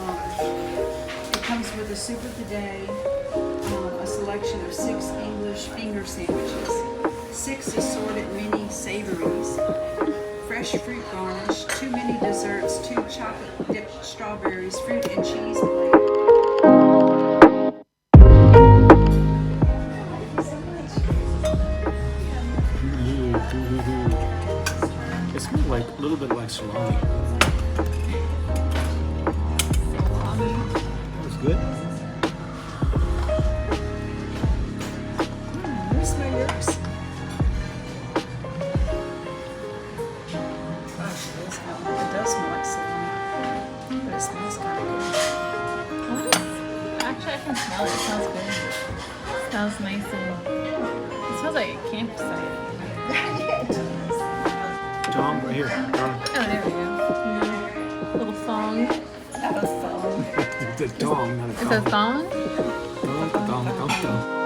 It comes with a soup of the day, a selection of 6 English finger sandwiches, 6 assorted mini savories, fresh fruit garnish, 2 mini desserts, 2 chocolate dipped strawberries, fruit and cheese plate. It smells like a little bit like salami. That's good. Smell yours. Gosh, it does smell like salami, but it smells kind of good. Actually, I can smell it. It smells good. It smells nice and it smells like a campsite. Tom, right here. Tom. Oh, there we go. Little thong. Not a phone. The dong, not a It's a thong? Dong.